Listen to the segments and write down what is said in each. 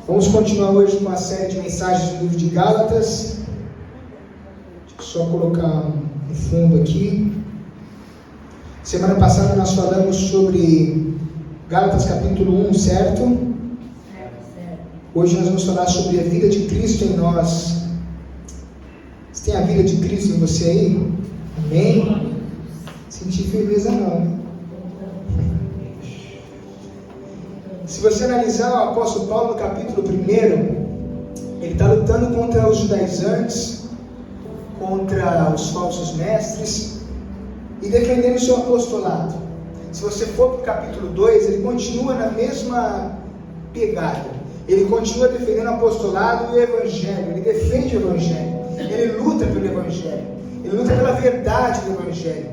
Vamos continuar hoje com a série de mensagens do livro de Gálatas. Deixa eu só colocar um fundo aqui. Semana passada nós falamos sobre Gálatas capítulo 1, certo? Certo. Hoje nós vamos falar sobre a vida de Cristo em nós. Você tem a vida de Cristo em você aí? Amém? Sentir firmeza não. Se você analisar o apóstolo Paulo no capítulo 1, ele está lutando contra os judaizantes, contra os falsos mestres e defendendo o seu apostolado. Se você for para o capítulo 2, ele continua na mesma pegada. Ele continua defendendo o apostolado e o evangelho. Ele defende o evangelho. Ele luta pelo evangelho. Ele luta pela verdade do evangelho.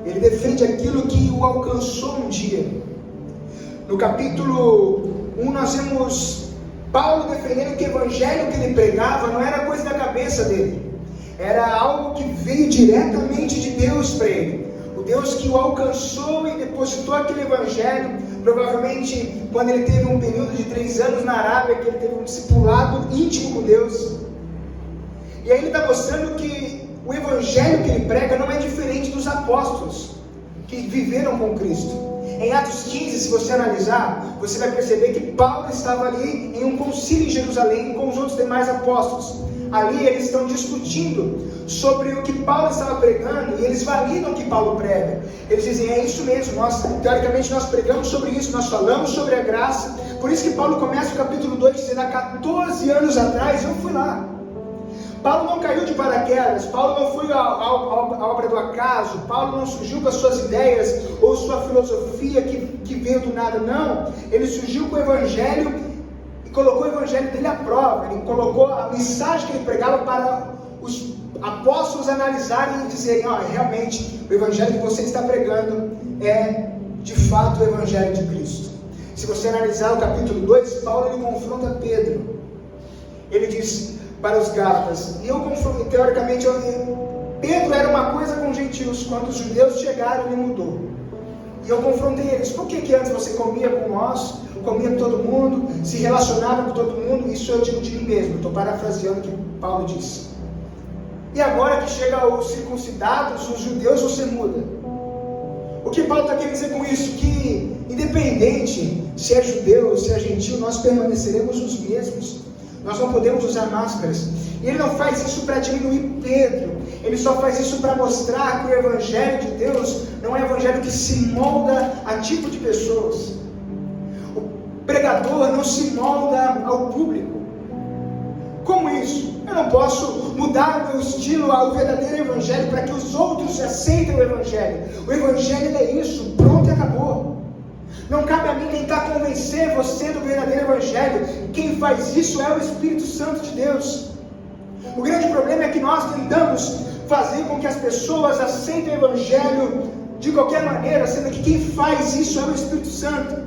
Ele defende aquilo que o alcançou um dia. No capítulo 1 nós vemos Paulo defendendo que o evangelho que ele pregava não era coisa da cabeça dele. Era algo que veio diretamente de Deus para ele. O Deus que o alcançou e depositou aquele evangelho. Provavelmente quando ele teve um período de 3 anos na Arábia, que ele teve um discipulado íntimo com Deus. E aí ele está mostrando que o evangelho que ele prega não é diferente dos apóstolos que viveram com Cristo. Em Atos 15, se você analisar, você vai perceber que Paulo estava ali em um concílio em Jerusalém com os outros demais apóstolos. Ali eles estão discutindo sobre o que Paulo estava pregando e eles validam o que Paulo prega. Eles dizem, é isso mesmo, teoricamente nós pregamos sobre isso, nós falamos sobre a graça. Por isso que Paulo começa o capítulo 2 dizendo, há 14 anos atrás eu fui lá. Paulo não caiu de paraquedas, Paulo não foi a obra do acaso, Paulo não surgiu com as suas ideias ou sua filosofia que veio do nada, não. Ele surgiu com o evangelho e colocou o evangelho dele à prova. Ele colocou a mensagem que ele pregava para os apóstolos analisarem e dizerem, realmente o evangelho que você está pregando é de fato o evangelho de Cristo. Se você analisar o capítulo 2, Paulo ele confronta Pedro. Ele diz para os Gálatas, e eu confrontei, teoricamente, Pedro era uma coisa com os gentios, quando os judeus chegaram ele mudou, e eu confrontei eles, por que antes você comia com nós, comia com todo mundo, se relacionava com todo mundo? Isso eu digo de mim mesmo, estou parafraseando o que Paulo disse, e agora que chega os circuncidados, os judeus, você muda. O que Paulo está querendo dizer com isso? Que independente se é judeu, se é gentil, nós permaneceremos os mesmos. Nós não podemos usar máscaras. E ele não faz isso para diminuir Pedro. Ele só faz isso para mostrar que o evangelho de Deus não é um evangelho que se molda a tipo de pessoas. O pregador não se molda ao público. Como isso? Eu não posso mudar o meu estilo ao verdadeiro evangelho para que os outros aceitem o evangelho. O evangelho é isso, pronto e acabou. Não cabe a mim tentar convencer você do verdadeiro evangelho. Quem faz isso é o Espírito Santo de Deus. O grande problema é que nós tentamos fazer com que as pessoas aceitem o evangelho de qualquer maneira, sendo que quem faz isso é o Espírito Santo.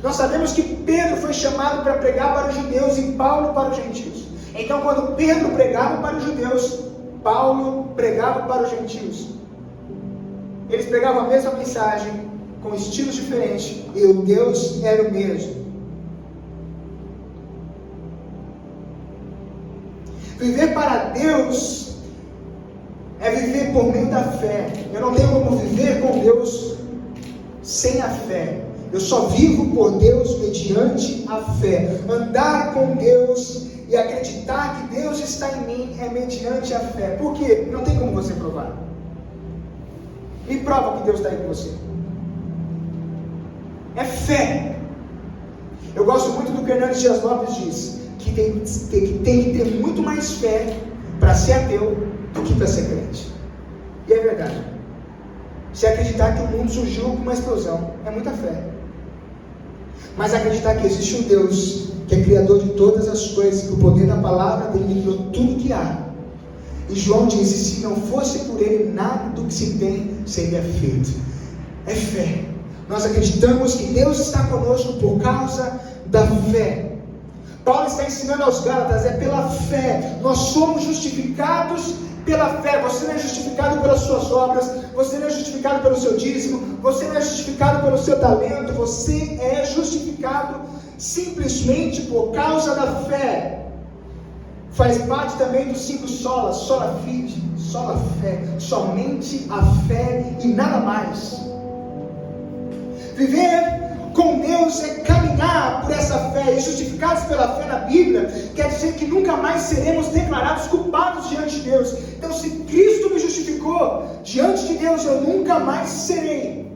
Nós sabemos que Pedro foi chamado para pregar para os judeus e Paulo para os gentios. Então quando Pedro pregava para os judeus, Paulo pregava para os gentios. Eles pregavam a mesma mensagem, com estilos diferentes, e o Deus era o mesmo. Viver para Deus é viver por meio da fé. Eu não tenho como viver com Deus sem a fé. Eu só vivo por Deus mediante a fé. Andar com Deus e acreditar que Deus está em mim é mediante a fé. Por quê? Não tem como você provar. Me prova que Deus está aí com você. É fé. Eu gosto muito do que Hernandes Dias Lopes diz, que tem que ter muito mais fé para ser ateu do que para ser crente. E é verdade. Se acreditar que o mundo surgiu com uma explosão, é muita fé. Mas acreditar que existe um Deus que é criador de todas as coisas, que o poder da palavra dele criou tudo que há. E João diz, se não fosse por ele, nada do que se tem seria feito. É fé. Nós acreditamos que Deus está conosco por causa da fé. Paulo está ensinando aos Gálatas, é pela fé. Nós somos justificados pela fé. Você não é justificado pelas suas obras, você não é justificado pelo seu dízimo, você não é justificado pelo seu talento, você é justificado simplesmente por causa da fé. Faz parte também dos 5 solas, sola fide, sola fé, somente a fé e nada mais. Viver com Deus é caminhar por essa fé, e justificados pela fé na Bíblia, quer dizer que nunca mais seremos declarados culpados diante de Deus. Então, se Cristo me justificou diante de Deus, eu nunca mais serei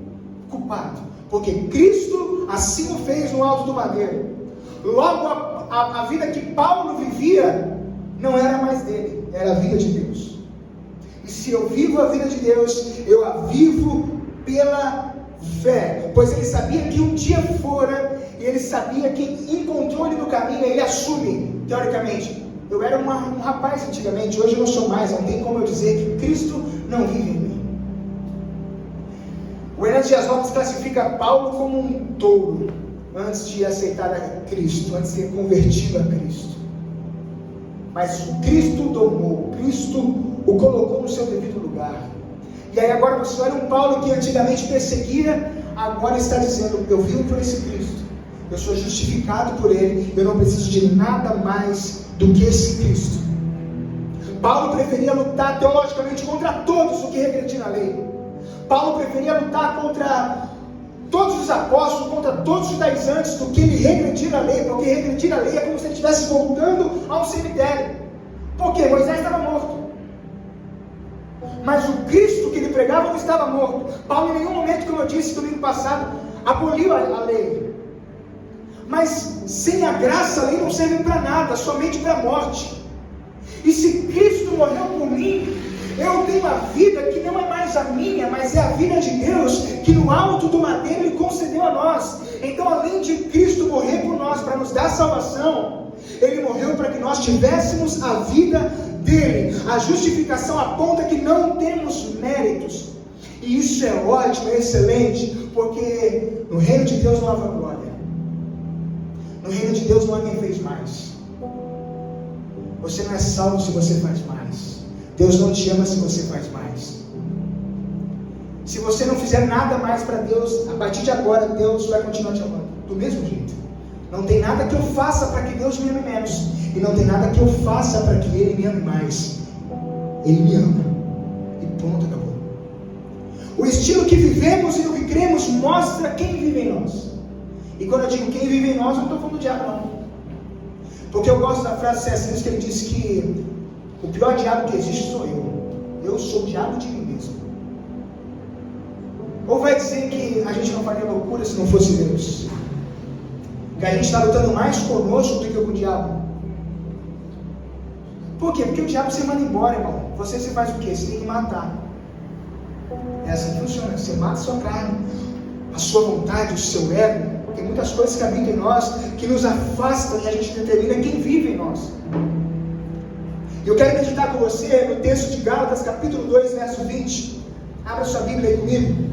culpado, porque Cristo assim o fez no alto do madeiro. Logo, a vida que Paulo vivia não era mais dele, era a vida de Deus. E se eu vivo a vida de Deus, eu a vivo pela fé, pois ele sabia que um dia fora, e ele sabia que encontrou ele no caminho. Ele assume, teoricamente, eu era um rapaz antigamente, hoje eu não sou mais, não tem como eu dizer que Cristo não vive em mim. O Hernandes Dias Lopes classifica Paulo como um touro, antes de aceitar a Cristo, antes de ser convertido a Cristo. Mas o Cristo domou, Cristo o colocou no seu devido lugar. E aí agora você olha um Paulo que antigamente perseguia, agora está dizendo, eu vivo por esse Cristo, eu sou justificado por ele, eu não preciso de nada mais do que esse Cristo. Paulo preferia lutar teologicamente contra todos do que regredir na lei. Paulo preferia lutar contra todos os apóstolos, contra todos os judaizantes, do que ele regredir a lei, porque regredir a lei é como se ele estivesse voltando a um cemitério. Por quê? Moisés estava morto. Mas o Cristo que ele pregava não estava morto. Paulo em nenhum momento, como eu disse domingo passado, aboliu a lei. Mas sem a graça a lei não serve para nada, somente para a morte. E se Cristo morreu por mim, eu tenho a vida que não é mais a minha, mas é a vida de Deus, que no alto do madeiro Ele concedeu a nós. Então, além de Cristo morrer por nós, para nos dar salvação, Ele morreu para que nós tivéssemos a vida dele. A justificação aponta que não temos méritos. E isso é ótimo, é excelente, porque no reino de Deus não há vanglória. No reino de Deus não há quem fez mais. Você não é salvo se você faz mais. Deus não te ama se você faz mais. Se você não fizer nada mais para Deus, a partir de agora Deus vai continuar te amando do mesmo jeito. Não tem nada que eu faça para que Deus me ame menos, e não tem nada que eu faça para que Ele me ame mais. Ele me ama, e pronto, acabou. O estilo que vivemos e o que cremos mostra quem vive em nós. E quando eu digo quem vive em nós, eu não estou falando do diabo, não. Porque eu gosto da frase de C.S. Lewis, que ele disse que o pior diabo que existe sou eu. Eu sou o diabo de mim mesmo. Ou vai dizer que a gente não faria loucura se não fosse Deus? Que a gente está lutando mais conosco do que com o diabo? Por quê? Porque o diabo você manda embora, irmão. Você faz o quê? Você tem que matar. É assim que funciona. Você mata a sua carne, a sua vontade, o seu ego. Tem muitas coisas que habitam em nós, que nos afastam, e a gente determina quem vive em nós. Eu quero meditar com você no texto de Gálatas, capítulo 2, verso 20. Abra sua Bíblia aí comigo.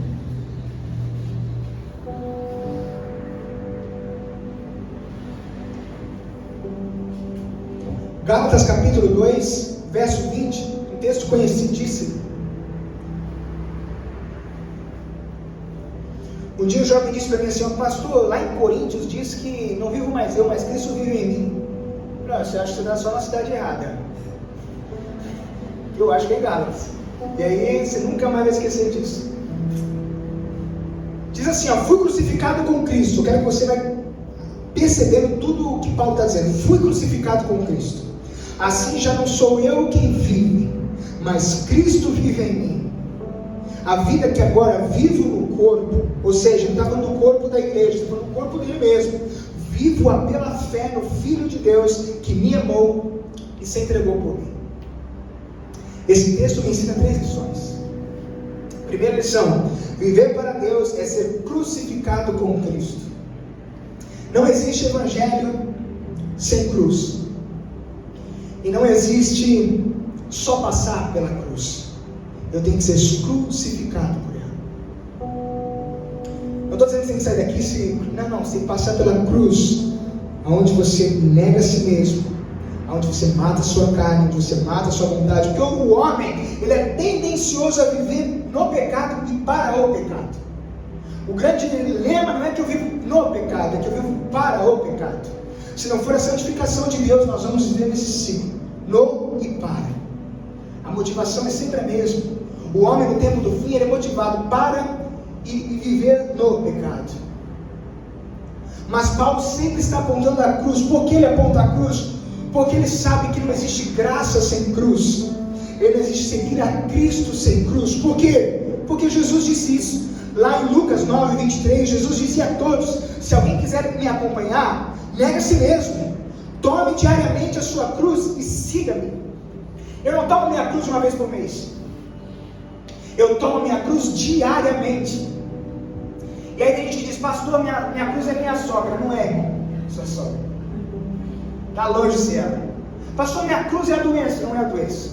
Gálatas capítulo 2, verso 20, um texto conhecidíssimo. Um dia o jovem disse para mim assim, pastor, lá em Coríntios diz que não vivo mais eu, mas Cristo vive em mim. Não, você acha que você está só na cidade errada. Eu acho que é Gálatas. E aí você nunca mais vai esquecer disso. Diz assim, fui crucificado com Cristo. Eu quero que você vai percebendo tudo o que Paulo está dizendo. Fui crucificado com Cristo. Assim já não sou eu quem vive, mas Cristo vive em mim. A vida que agora vivo no corpo, ou seja, não está falando do corpo da igreja, está falando do corpo dele mesmo. Vivo-a pela fé no Filho de Deus que me amou e se entregou por mim. Esse texto me ensina 3 lições. Primeira lição: viver para Deus é ser crucificado com Cristo. Não existe evangelho sem cruz. E não existe só passar pela cruz. Eu tenho que ser crucificado por ela. Não estou dizendo que você tem que sair daqui Não, você tem que passar pela cruz, onde você nega a si mesmo, onde você mata a sua carne, onde você mata a sua vontade. Porque o homem, ele é tendencioso a viver no pecado e para o pecado. O grande dilema não é que eu vivo no pecado, é que eu vivo para o pecado. Se não for a santificação de Deus, nós vamos viver nesse ciclo, no e para. A motivação é sempre a mesma. O homem no tempo do fim, ele é motivado para e viver no pecado. Mas Paulo sempre está apontando a cruz. Por que ele aponta a cruz? Porque ele sabe que não existe graça sem cruz. Ele não existe seguir a Cristo sem cruz. Por quê? Porque Jesus disse isso. Lá em Lucas 9, 23, Jesus disse a todos: se alguém quiser me acompanhar, negue a si mesmo, tome diariamente a sua cruz e siga-me. Eu não tomo minha cruz uma vez por mês. Eu tomo minha cruz diariamente. E aí tem gente que diz: pastor, minha cruz é minha sogra. Não é sua sogra. Está longe de ser ela. Pastor, minha cruz é a doença. Não é a doença.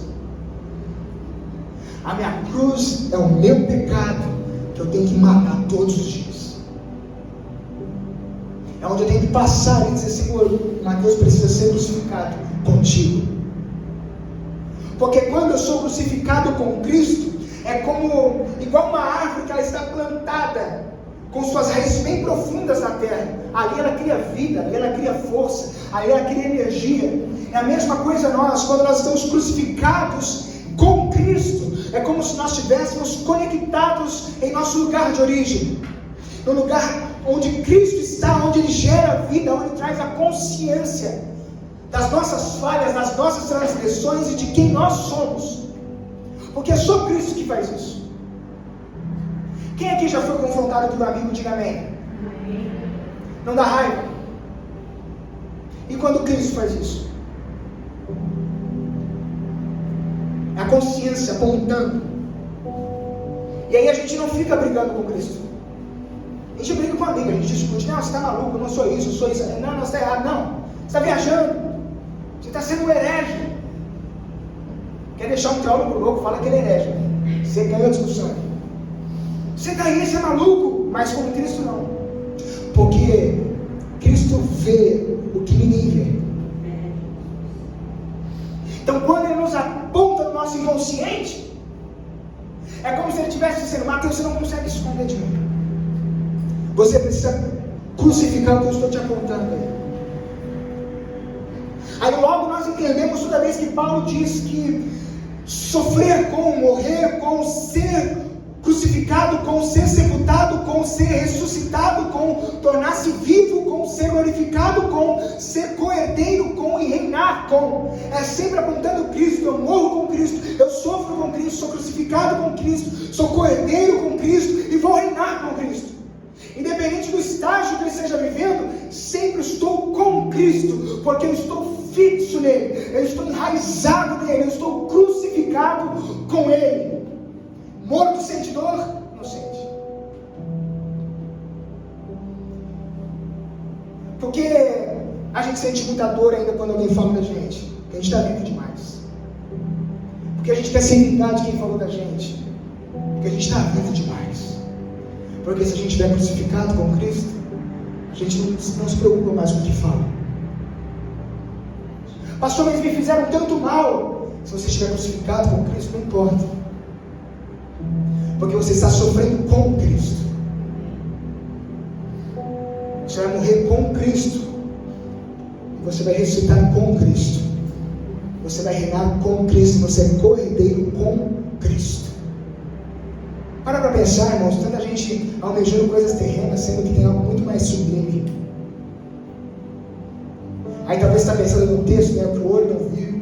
A minha cruz é o meu pecado, que eu tenho que matar todos os dias. É onde eu tenho que passar e dizer: Senhor, Mateus precisa ser crucificado contigo. Porque quando eu sou crucificado com Cristo, é como igual uma árvore que ela está plantada com suas raízes bem profundas na terra. Ali ela cria vida, ali ela cria força, ali ela cria energia. É a mesma coisa nós, quando nós estamos crucificados com Cristo. É como se nós estivéssemos conectados em nosso lugar de origem, no lugar onde Cristo está, onde Ele gera vida, onde Ele traz a consciência das nossas falhas, das nossas transgressões e de quem nós somos. Porque é só Cristo que faz isso. Quem aqui já foi confrontado por um amigo? Diga amém. Não dá raiva? E quando Cristo faz isso? A consciência apontando. E aí a gente não fica brigando com Cristo. A gente briga com a amiga, a gente discute: não, você está maluco, eu não sou isso, eu sou isso. Não, você está errado. Não, você está viajando, você está sendo um herege. Quer deixar um teólogo louco, fala que ele é herege. Você ganhou a discussão. Você está aí, você é maluco. Mas com Cristo não. Porque Cristo vê o que ninguém vê. Então quando Ele nos aponta no nosso inconsciente, é como se Ele estivesse dizendo: Mateus, você não consegue se esconder de mim. Você precisa crucificar o que eu estou te apontando. Aí logo nós entendemos, toda vez que Paulo diz que sofrer com, morrer com, ser crucificado com, ser sepultado com, ser ressuscitado com, tornar-se vivo com, ser glorificado com, ser co-herdeiro com e reinar com. É sempre apontando Cristo. Eu morro com Cristo, eu sofro com Cristo, sou crucificado com Cristo, sou co-herdeiro com Cristo e vou reinar com Cristo. Independente do estágio que ele esteja vivendo, sempre estou com Cristo, porque eu estou fixo nele, eu estou enraizado nele, eu estou crucificado com ele. Morto sente dor? Não sente. Porque a gente sente muita dor ainda quando alguém fala da gente, porque a gente está vivo demais. Porque a gente quer ser vingado de quem falou da gente, porque a gente está vivo demais. Porque se a gente estiver crucificado com Cristo, a gente não se preocupa mais com o que fala. Pastor, mas me fizeram tanto mal. Se você estiver crucificado com Cristo, não importa. Porque você está sofrendo com Cristo. Você vai morrer com Cristo. E você vai ressuscitar com Cristo. Você vai reinar com Cristo. Você é co-herdeiro com Cristo. Para pensar, irmãos, tanta gente almejando coisas terrenas, sendo que tem algo muito mais sublime. Aí talvez você está pensando no texto, né, que o olho não viu,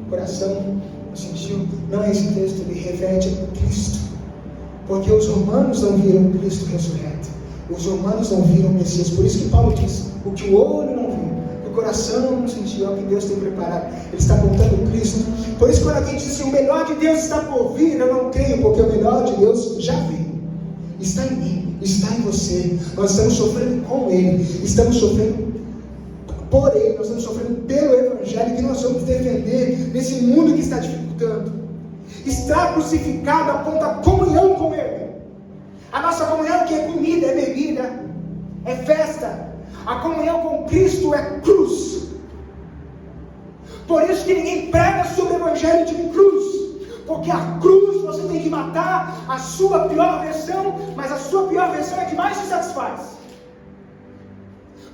o coração não sentiu. Não é esse texto, ele reverte a Cristo. Porque os romanos não viram Cristo ressurreto. Os romanos não viram o Messias. Por isso que Paulo diz: o que o olho não viu, o coração não sentiu, é o que Deus tem preparado. Ele está apontando Cristo. Por isso quando alguém diz assim: o melhor de Deus está por vir, eu não creio, porque o melhor de Deus já veio. Está em mim, está em você. Nós estamos sofrendo com Ele, estamos sofrendo por Ele, nós estamos sofrendo pelo Evangelho que nós vamos defender nesse mundo que está dificultando. Estar crucificado aponta a comunhão com Ele. A nossa comunhão que é comida, é bebida, é festa. A comunhão com Cristo é cruz. Por isso que ninguém prega sobre o Evangelho de cruz, Porque a cruz você tem que matar a sua pior versão, mas a sua pior versão é que mais te satisfaz.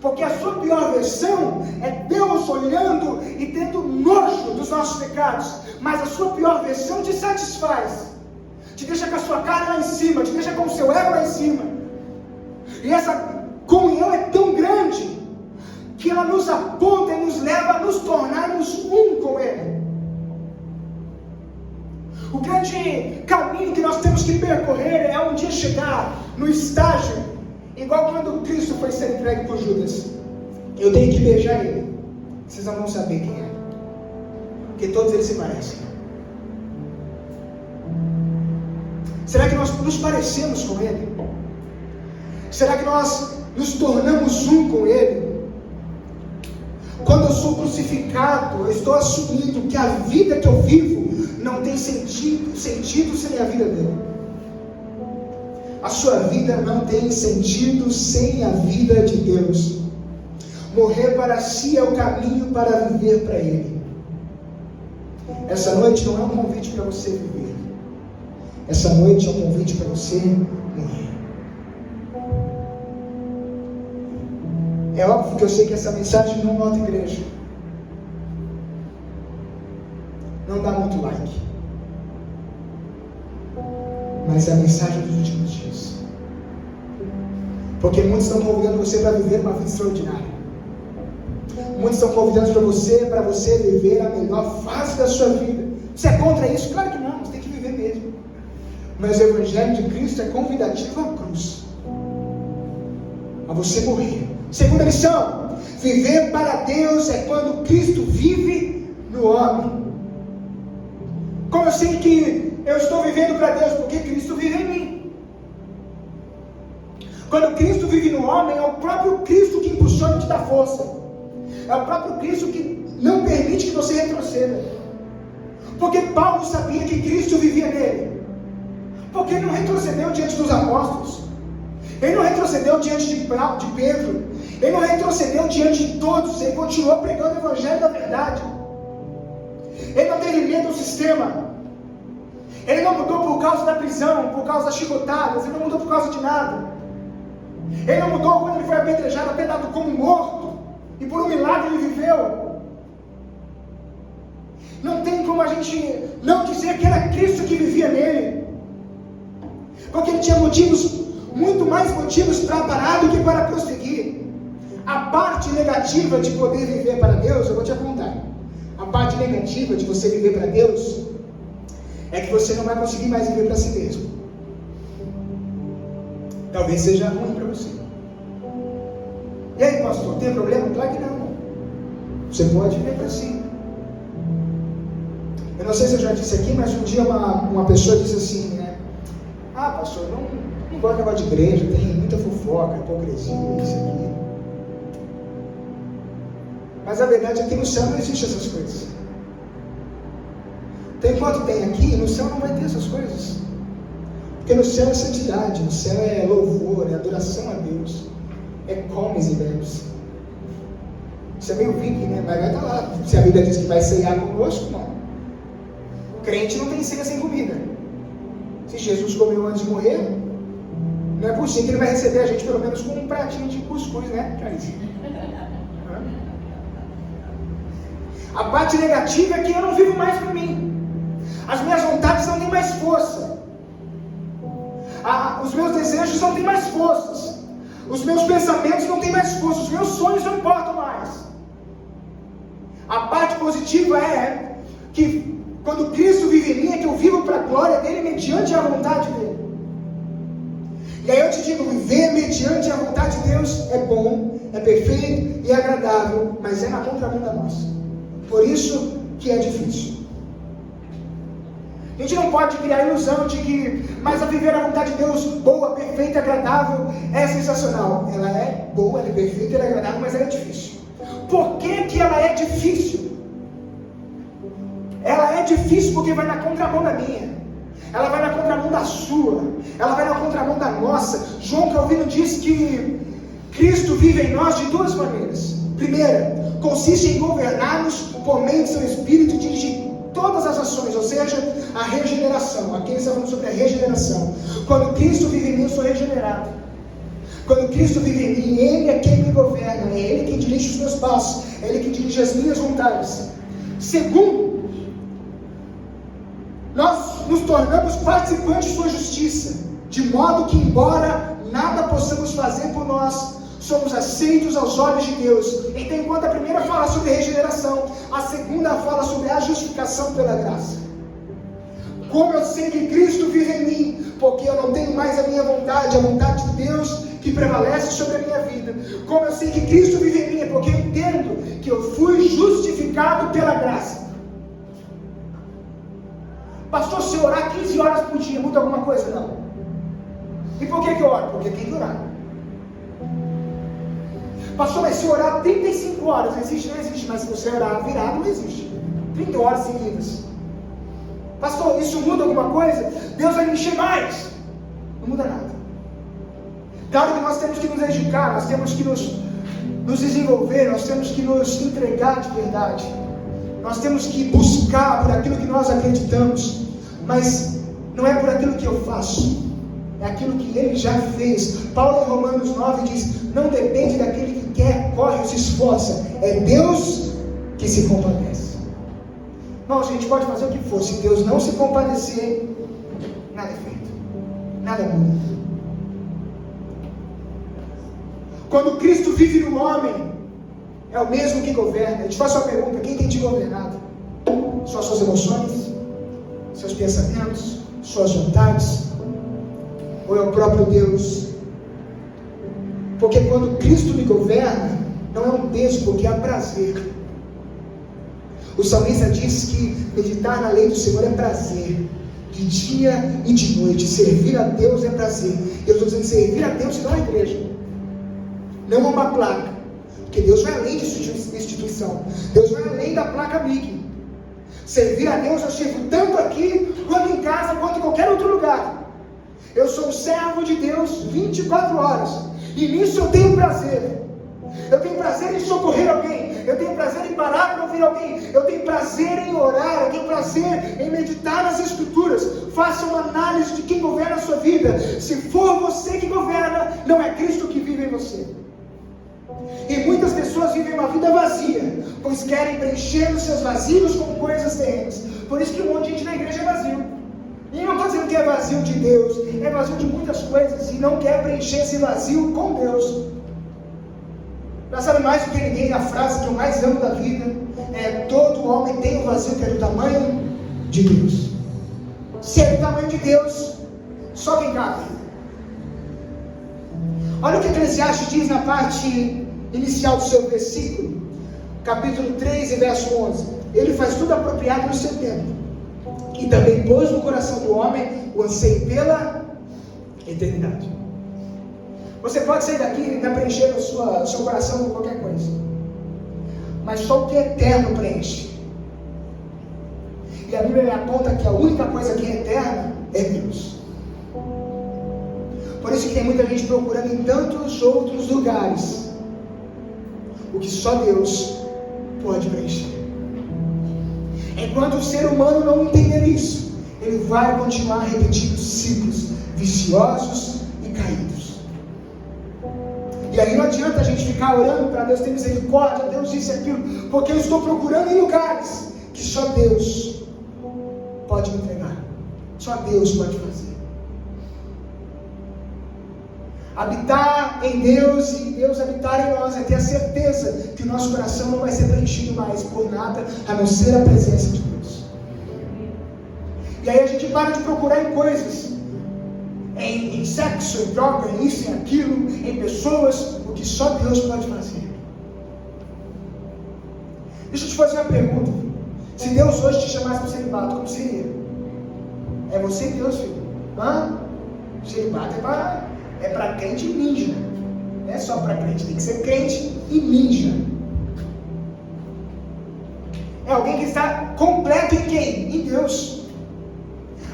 Porque a sua pior versão é Deus olhando e tendo nojo dos nossos pecados, mas a sua pior versão te satisfaz, te deixa com a sua cara lá em cima, te deixa com o seu ego lá em cima. E essa comunhão é tão grande que ela nos aponta e nos leva a nos tornarmos um com Ele. O grande caminho que nós temos que percorrer é um dia chegar no estágio, igual quando Cristo foi ser entregue por Judas. Eu tenho que beijar Ele. Vocês não vão saber quem é, porque todos eles se parecem. Será que nós nos parecemos com Ele? Será que nós nos tornamos um com Ele? Quando eu sou crucificado, eu estou assumindo que a vida que eu vivo não tem sentido sem a vida dele. A sua vida não tem sentido sem a vida de Deus. Morrer para si é o caminho para viver para Ele. Essa noite não é um convite para você viver. Essa noite é um convite para você morrer. É óbvio que eu sei que essa mensagem não nota igreja. Não dá muito like. Mas é a mensagem dos últimos dias. Porque muitos estão convidando você para viver uma vida extraordinária. Muitos estão convidando para você viver a melhor fase da sua vida. Você é contra isso? Claro que não, você tem que viver mesmo. Mas o Evangelho de Cristo é convidativo à cruz, a você morrer. Segunda lição: viver para Deus é quando Cristo vive no homem. Como eu sei que eu estou vivendo para Deus? Porque Cristo vive em mim. Quando Cristo vive no homem, é o próprio Cristo que impulsiona e te dá força. É o próprio Cristo que não permite que você retroceda. Porque Paulo sabia que Cristo vivia nele. Porque ele não retrocedeu diante dos apóstolos. Ele não retrocedeu diante de Pedro. Ele não retrocedeu diante de todos. Ele continuou pregando o Evangelho da verdade. Ele não teve medo do sistema. Ele não mudou por causa da prisão, por causa das chicotadas. Ele não mudou por causa de nada. Ele não mudou quando ele foi apedrejado, apedado como morto. E por um milagre ele viveu. Não tem como a gente não dizer que era Cristo que vivia nele. Porque ele tinha muito mais motivos para parar do que para prosseguir. A parte negativa de poder viver para Deus, eu vou te apontar. A parte negativa de você viver para Deus é que você não vai conseguir mais viver para si mesmo. Talvez seja ruim para você. E aí, pastor, tem problema? Claro que não. Você pode viver para si. Eu não sei se eu já disse aqui, mas um dia uma pessoa disse assim, né? Ah, pastor, não gosto de negócio de igreja, tem muita fofoca, hipocrisia, isso aqui. Mas a verdade é que no céu não existe essas coisas. Então, enquanto tem aqui, no céu não vai ter essas coisas. Porque no céu é santidade, no céu é louvor, é adoração a Deus. É comes e bebes. Isso é meio viking, né? Mas vai estar lá. Se a Bíblia diz que vai ceiar conosco, não. Crente não tem ceia sem comida. Se Jesus comeu antes de morrer, não é possível que ele vai receber a gente pelo menos com um pratinho de cuscuz, né, Clarice? A parte negativa é que eu não vivo mais para mim. As minhas vontades não têm mais força. Os meus desejos não têm mais forças. Os meus pensamentos não têm mais força. Os meus sonhos não importam mais. A parte positiva é que quando Cristo vive em mim, é que eu vivo para a glória dele mediante a vontade dele. E aí eu te digo, viver mediante a vontade de Deus é bom, é perfeito e é agradável, mas é na contramão da nossa. Por isso que é difícil. A gente não pode criar a ilusão de que, mas a viver a vontade de Deus boa, perfeita e agradável é sensacional. Ela é boa, ela é perfeita, ela é agradável, mas ela é difícil. Por que ela é difícil? Ela é difícil porque vai na contramão da minha. Ela vai na contramão da sua. Ela vai na contramão da nossa. João Calvino diz que Cristo vive em nós de duas maneiras. Primeira, consiste em governar-nos por meio do seu Espírito e dirigir todas as ações, ou seja, a regeneração. Aqui ele está falando sobre a regeneração. Quando Cristo vive em mim, eu sou regenerado. Quando Cristo vive em mim, Ele é quem me governa, é Ele quem dirige os meus passos, é Ele quem dirige as minhas vontades. Segundo, nós nos tornamos participantes de sua justiça, de modo que, embora nada possamos fazer por nós, somos aceitos aos olhos de Deus. Então, enquanto a primeira fala sobre regeneração, a segunda fala sobre a justificação pela graça. Como eu sei que Cristo vive em mim, porque eu não tenho mais a minha vontade, a vontade de Deus que prevalece sobre a minha vida. Como eu sei que Cristo vive em mim, é porque eu entendo que eu fui justificado pela graça. Pastor, se eu orar 15 horas por dia, muda alguma coisa? Não. E por que eu oro? Porque tem que orar. Pastor, mas se eu orar 35 horas, existe? Não existe, mas se você orar virado, não existe. 30 horas seguidas. Pastor, isso muda alguma coisa? Deus vai me encher mais. Não muda nada. Claro que nós temos que nos dedicar, nós temos que nos desenvolver, nós temos que nos entregar de verdade. Nós temos que buscar por aquilo que nós acreditamos, mas não é por aquilo que eu faço, é aquilo que Ele já fez. Paulo em Romanos 9 diz, não depende daquele que quer, corre ou se esforça, é Deus que se compadece. Não, a gente pode fazer o que for, se Deus não se compadecer, nada é feito, nada muda. Quando Cristo vive no homem, é o mesmo que governa. Eu te faço uma pergunta, quem tem te governado? São as suas emoções? Seus pensamentos? Suas vontades? Ou é o próprio Deus? Porque quando Cristo me governa, não é um peso, porque é prazer. O salmista diz que meditar na lei do Senhor é prazer. De dia e de noite, servir a Deus é prazer. Eu estou dizendo servir a Deus e não a igreja. Não é uma placa, porque Deus vai além de instituição, Deus vai além da placa MIG. Servir a Deus eu sirvo tanto aqui, quanto em casa, quanto em qualquer outro lugar. Eu sou um servo de Deus 24 horas, e nisso eu tenho prazer. Eu tenho prazer em socorrer alguém, eu tenho prazer em parar para ouvir alguém, eu tenho prazer em orar, eu tenho prazer em meditar nas Escrituras. Faça uma análise de quem governa a sua vida. Se for você que governa, não é Cristo que vive em você. E muitas pessoas vivem uma vida vazia, pois querem preencher os seus vazios com coisas terrenas. Por isso que um monte de gente na igreja é vazio. E não estou dizendo que é vazio de Deus, é vazio de muitas coisas, e não quer preencher esse vazio com Deus. Já sabe mais do que ninguém, a frase que eu mais amo da vida é: todo homem tem um vazio que é do tamanho de Deus. Se é do tamanho de Deus, só quem cabe. Olha o que Eclesiastes diz na parte inicial do seu versículo, capítulo 3 e verso 11. Ele faz tudo apropriado no seu tempo, e também pôs no coração do homem o anseio pela eternidade. Você pode sair daqui e ainda preencher o seu coração com qualquer coisa, mas só o que é eterno preenche. E a Bíblia me aponta que a única coisa que é eterna é Deus. Por isso que tem muita gente procurando em tantos outros lugares o que só Deus pode preencher. Enquanto o ser humano não entender isso, ele vai continuar repetindo ciclos viciosos e caídos. E aí não adianta a gente ficar orando para Deus ter misericórdia, Deus isso e aquilo, porque eu estou procurando em lugares que só Deus pode me entregar, só Deus pode fazer. Habitar em Deus e Deus habitar em nós é ter a certeza que o nosso coração não vai ser preenchido mais por nada a não ser a presença de Deus. E aí a gente para de procurar em coisas, em sexo, em droga, em isso, em aquilo, em pessoas, o que só Deus pode fazer. Deixa eu te fazer uma pergunta. Se Deus hoje te chamasse para o celibato, como seria? É você e Deus, filho. O celibato é para crente e ninja. Não é só para crente, tem que ser crente e ninja. É alguém que está completo em quem? Em Deus.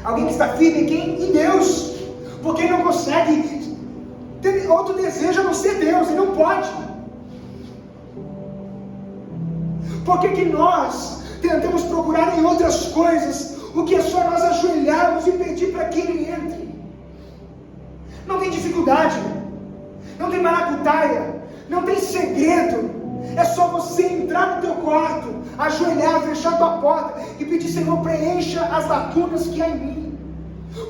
Alguém que está firme em quem? Em Deus. Porque ele não consegue ter outro desejo a não ser Deus, ele não pode. Por que nós tentamos procurar em outras coisas o que é só nós ajoelharmos e pedir para que Ele entre. Não tem dificuldade, não tem maracutaia, não tem segredo. É só você entrar no teu quarto, ajoelhar, fechar tua porta e pedir: Senhor, preencha as lacunas que há em mim,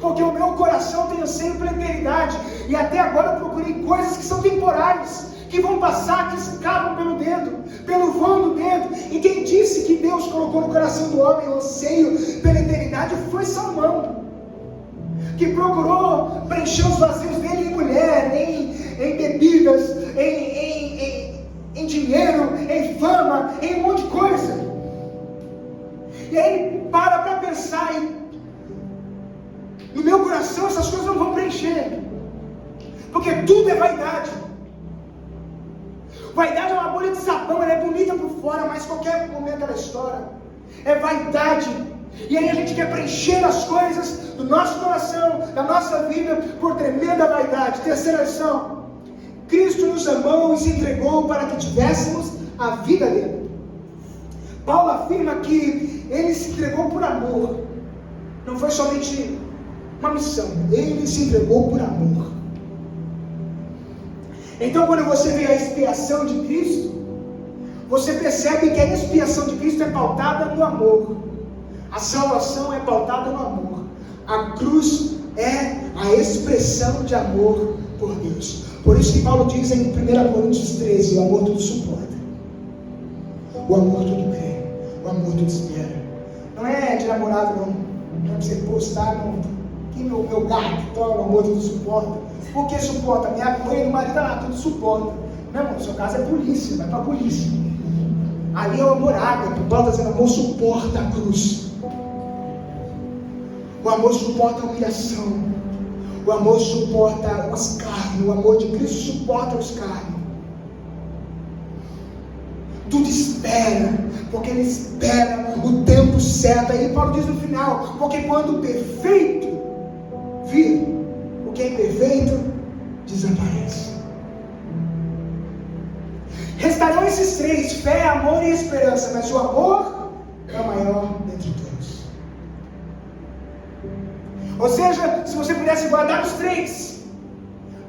porque o meu coração tem anseio pela eternidade, e até agora eu procurei coisas que são temporais, que vão passar, que escapam pelo dedo, pelo vão do dedo. E quem disse que Deus colocou no coração do homem o anseio pela eternidade foi Salomão, que procurou preencher os vazios dele em mulher, em bebidas, em dinheiro, em fama, em um monte de coisa. E aí ele para pensar, no meu coração essas coisas não vão preencher, porque tudo é vaidade. Vaidade é uma bolha de sabão, ela é bonita por fora, mas qualquer momento ela estoura. É vaidade. E aí a gente quer preencher as coisas do nosso coração, da nossa vida, por tremenda vaidade. Terceira lição: Cristo nos amou e se entregou para que tivéssemos a vida dele. Paulo afirma que ele se entregou por amor. Não foi somente uma missão, ele se entregou por amor. Então, quando você vê a expiação de Cristo, você percebe que a expiação de Cristo é pautada no amor. A salvação é pautada no amor. A cruz é a expressão de amor por Deus. Por isso que Paulo diz em 1 Coríntios 13: o amor tudo suporta, o amor tudo crê, o amor tudo espera. Não é de namorado, não. Não é pra você postar, não. Aqui meu gato, toma, o amor tudo suporta. Por que suporta? Minha mãe e o marido lá, tudo suporta. Não, irmão, seu caso é polícia, vai pra polícia. Ali é o amor ágape. Paulo está dizendo: o amor suporta a cruz. O amor suporta a humilhação. O amor suporta o escárnio. O amor de Cristo suporta o escárnio. Tudo espera, porque Ele espera o tempo certo. Aí Paulo diz no final: porque quando o perfeito vir, o que é imperfeito desaparece. Restarão esses três: fé, amor e esperança, mas o amor é o maior dentre todos. Ou seja, se você pudesse guardar os três,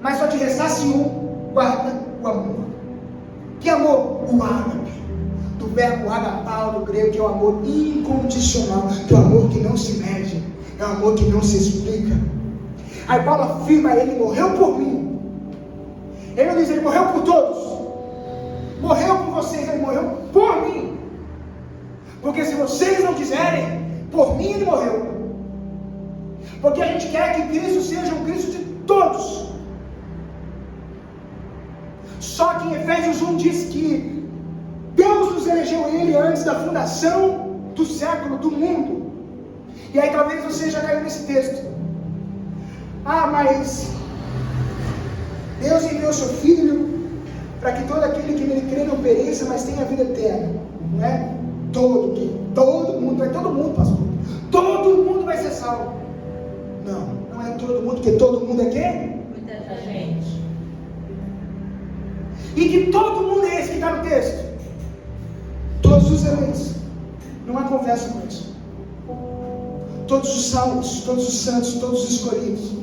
mas só te restasse um, guarda o amor. Que amor? O ágape, do verbo agapau, do grego, que é o amor incondicional, que é o amor que não se mede, é o amor que não se explica. Aí Paulo afirma: Ele morreu por mim. Ele não diz: Ele morreu por todos, morreu por vocês, Ele morreu por mim. Porque se vocês não quiserem, por mim Ele morreu. Porque a gente quer que Cristo seja um Cristo de todos. Só que em Efésios 1 diz que Deus nos elegeu Ele antes da fundação do século, do mundo. E aí talvez você já caiu nesse texto: ah, mas Deus enviou seu Filho para que todo aquele que nele crê não pereça, mas tenha a vida eterna. Não é? Todo mundo, não é todo mundo, pastor. Todo mundo vai ser salvo. Não é todo mundo, porque todo mundo é quem? Muita gente. E que todo mundo é esse que está no texto? Todos os eleitos. Não há conversa com isso. Todos os salvos, todos os santos, todos os escolhidos.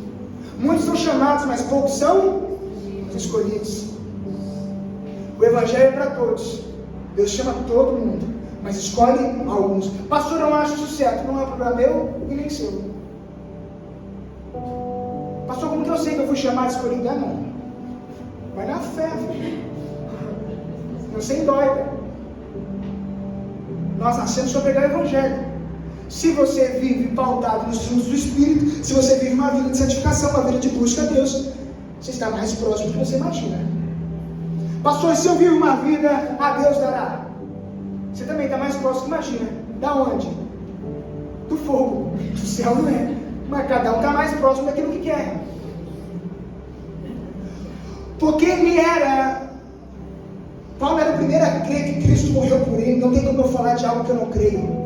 Muitos são chamados, mas poucos são escolhidos. O Evangelho é para todos. Deus chama todo mundo, mas escolhe alguns. Pastor, eu não acho isso certo. Não é problema meu e nem seu. Pastor, como que eu sei que eu fui chamado e escolhido? Não. Vai na fé, filho. Não sem dói. Nós nascemos para pregar o Evangelho. Se você vive pautado nos frutos do Espírito, se você vive uma vida de santificação, uma vida de busca a Deus, você está mais próximo do que você imagina. Pastor, se eu vivo uma vida, a Deus dará. Você também está mais próximo que imagina. Da onde? Do fogo. Do céu não é. Mas cada um está mais próximo daquilo que quer. Porque Paulo era o primeiro a crer que Cristo morreu por ele. Não tem como eu falar de algo que eu não creio.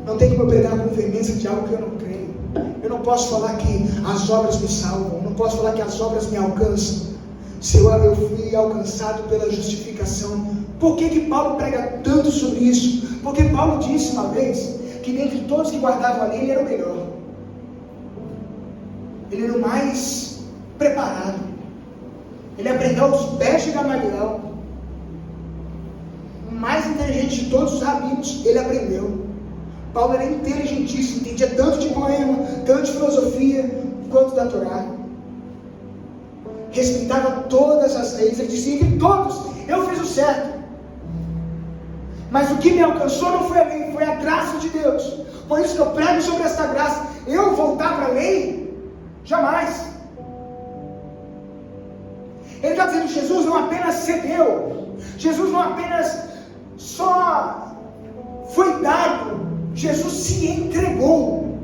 Não tem como eu pregar com veemência de algo que eu não creio. Eu não posso falar que as obras me salvam. Eu não posso falar que as obras me alcançam. Se eu fui alcançado pela justificação Por que Paulo prega tanto sobre isso? Porque Paulo disse uma vez que dentre todos que guardavam a lei, ele era o melhor. Ele era o mais preparado. Ele aprendeu aos pés de Gamaliel. O mais inteligente de todos os rabinos, ele aprendeu. Paulo era inteligentíssimo, entendia tanto de poema, tanto de filosofia, quanto da Torá. Respeitava todas as leis, ele dizia que todos, eu fiz o certo. Mas o que me alcançou não foi a lei, foi a graça de Deus. Por isso que eu prego sobre esta graça. Eu voltar para a lei? Jamais. Ele está dizendo que Jesus não apenas cedeu, Jesus não apenas só foi dado, Jesus se entregou.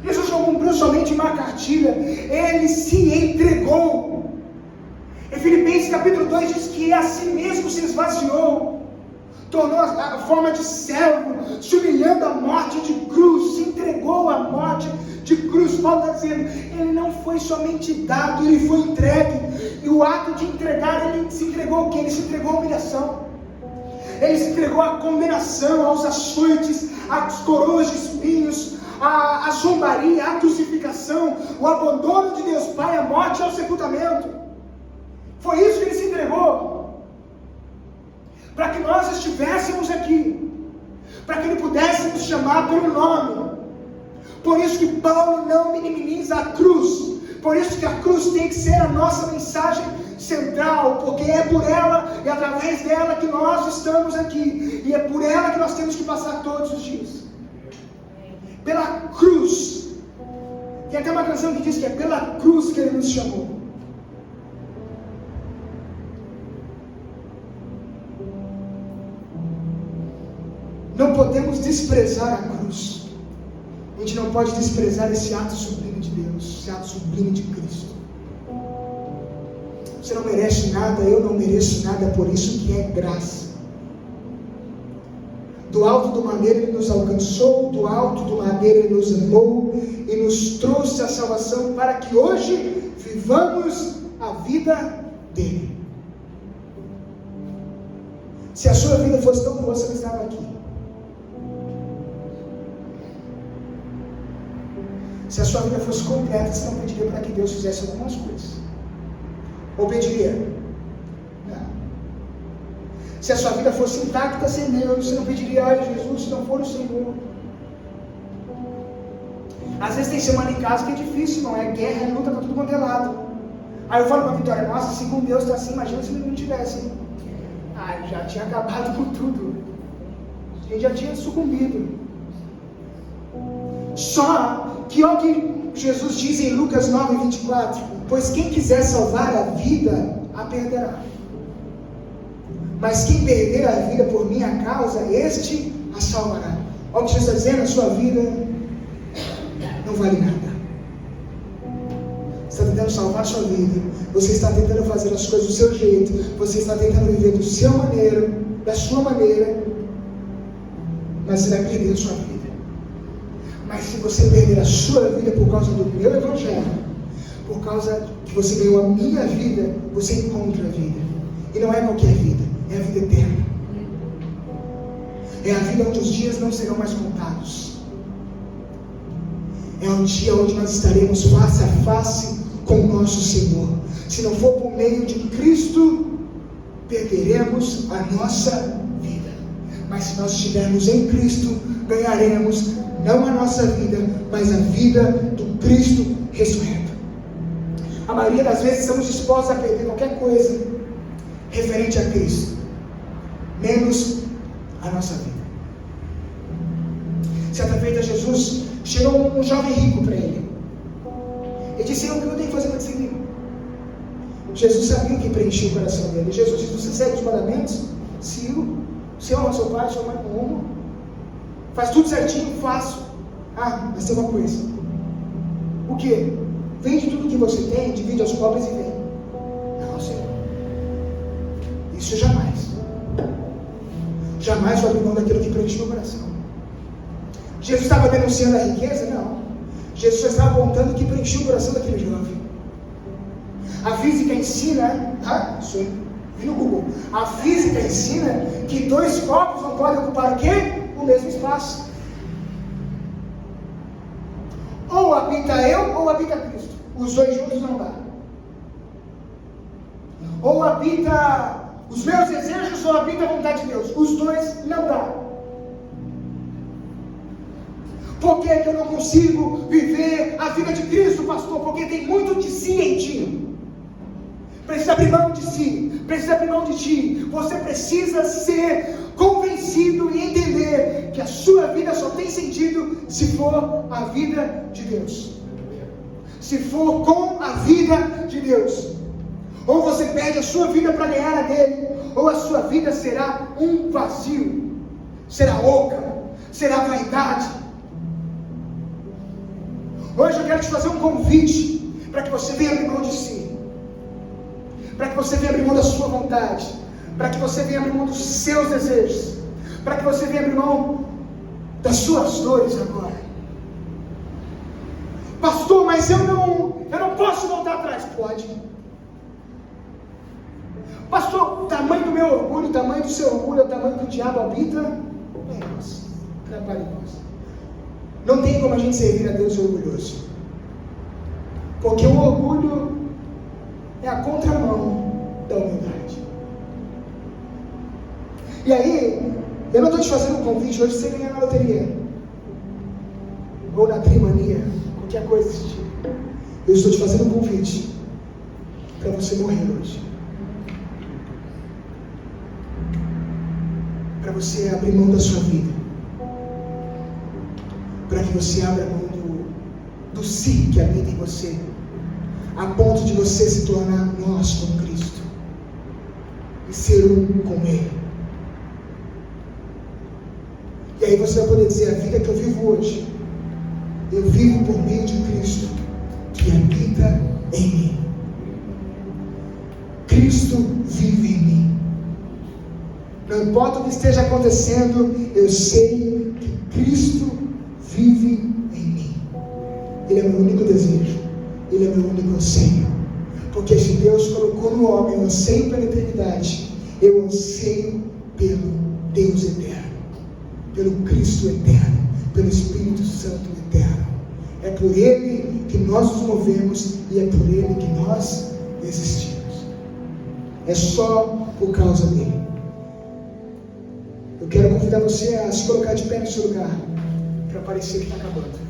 Jesus não cumpriu somente uma cartilha, ele se entregou. Em Filipenses capítulo 2 diz que a si mesmo se esvaziou, tornou a forma de servo, se humilhando à morte de cruz, se entregou à morte de cruz. Paulo está dizendo, ele não foi somente dado, ele foi entregue. E o ato de entregar, ele se entregou ao quê? Ele se entregou à humilhação. Ele se entregou à condenação, aos açoites, às coroas de espinhos, à zombaria, à crucificação, o abandono de Deus Pai, a morte e ao sepultamento. Foi isso que ele se entregou. Para que nós estivéssemos aqui, para que ele pudesse nos chamar pelo nome. Por isso que Paulo não minimiza a cruz, por isso que a cruz tem que ser a nossa mensagem central, porque é por ela e através dela que nós estamos aqui, e é por ela que nós temos que passar todos os dias. Pela cruz. Tem até uma canção que diz que é pela cruz que ele nos chamou. Não podemos desprezar a cruz. A gente não pode desprezar esse ato sublime de Deus, esse ato sublime de Cristo. Você não merece nada, eu não mereço nada, por isso que é graça. Do alto do madeiro ele nos alcançou, do alto do madeiro ele nos amou e nos trouxe a salvação para que hoje vivamos a vida dele. Se a sua vida fosse tão boa, você não estava aqui. Se a sua vida fosse completa, você não pediria para que Deus fizesse algumas coisas. Ou pediria? Não. Se a sua vida fosse intacta sem Deus, você não pediria, olha Jesus, se não for o Senhor. Às vezes tem semana em casa que é difícil, não é? Guerra, é luta para tudo quanto é lado. Aí eu falo para a Vitória, nossa, se com Deus está assim, imagina se não tivesse. Ah, já tinha acabado com tudo. A gente já tinha sucumbido. Só que olha o que Jesus diz em Lucas 9, 24. Pois quem quiser salvar a vida, a perderá. Mas quem perder a vida por minha causa, este a salvará. Olha o que Jesus está dizendo, a sua vida não vale nada. Você está tentando salvar a sua vida. Você está tentando fazer as coisas do seu jeito. Você está tentando viver do seu maneira, da sua maneira. Mas você vai perder a sua vida. Mas se você perder a sua vida por causa do meu evangelho, por causa que você ganhou a minha vida, você encontra a vida. E não é qualquer vida, é a vida eterna. É a vida onde os dias não serão mais contados. É um dia onde nós estaremos face a face com o nosso Senhor. Se não for por meio de Cristo, perderemos a nossa vida. Mas se nós estivermos em Cristo, ganharemos não a nossa vida, mas a vida do Cristo ressurreto. A maioria das vezes estamos dispostos a perder qualquer coisa referente a Cristo, menos a nossa vida. Certa feita Jesus chegou um jovem rico para ele. Ele disse, o que eu tenho que fazer para te seguir? Jesus sabia o que preenchia o coração dele. Jesus disse, você segue os mandamentos? Sigo. Você ama seu pai, sua mãe, como? Faz tudo certinho, faço. Ah, mas tem uma coisa. O quê? Vende tudo que você tem, divide aos pobres e vem. Não, Senhor. Isso jamais. Jamais vou abrir mão daquilo que preenche meu coração. Jesus estava denunciando a riqueza? Não. Jesus estava apontando o que preencheu o coração daquele jovem. A física ensina, isso no Google. A física ensina que dois corpos não podem ocupar o quê? O mesmo espaço. Ou habita eu, ou habita Cristo. Os dois juntos não dá. Ou habita os meus desejos, ou habita a vontade de Deus. Os dois não dá. Por que eu não consigo viver a vida de Cristo, pastor? Porque tem muito de si em ti. Precisa abrir mão de si. Precisa abrir mão de ti. Você precisa ser convencido e entender que a sua vida só tem sentido se for a vida de Deus. Se for com a vida de Deus. Ou você perde a sua vida para ganhar a dele, ou a sua vida será um vazio. Será oca. Será vaidade. Hoje eu quero te fazer um convite para que você venha abrir mão de si, para que você venha abrir mão da sua vontade, para que você venha abrir mão dos seus desejos, para que você venha abrir mão das suas dores agora. Pastor, mas eu não posso voltar atrás. Pode. Pastor, o tamanho do meu orgulho, o tamanho do seu orgulho, é o tamanho que o diabo habita em nós, trabalha em nós. Não tem como a gente servir a Deus orgulhoso, porque o orgulho é a contramão da humildade. E aí, eu não estou te fazendo um convite hoje você ganhar na loteria, ou na trimania, qualquer coisa desse tipo. Eu estou te fazendo um convite para você morrer hoje, para você abrir mão da sua vida, para que você abra mão do si que habita em você, a ponto de você se tornar nós com Cristo e ser um com Ele. E aí você vai poder dizer: a vida que eu vivo hoje, eu vivo por meio de Cristo que habita em mim. Cristo vive em mim. Não importa o que esteja acontecendo, eu sei que Cristo vive em mim. Ele é meu único desejo, Ele é meu único anseio. Porque se Deus colocou no homem um anseio pela eternidade, eu anseio pelo Deus eterno, pelo Cristo eterno, pelo Espírito Santo eterno. É por Ele que nós nos movemos e é por Ele que nós existimos. É só por causa dele. Eu quero convidar você a se colocar de pé no seu lugar, para parecer que está acabando.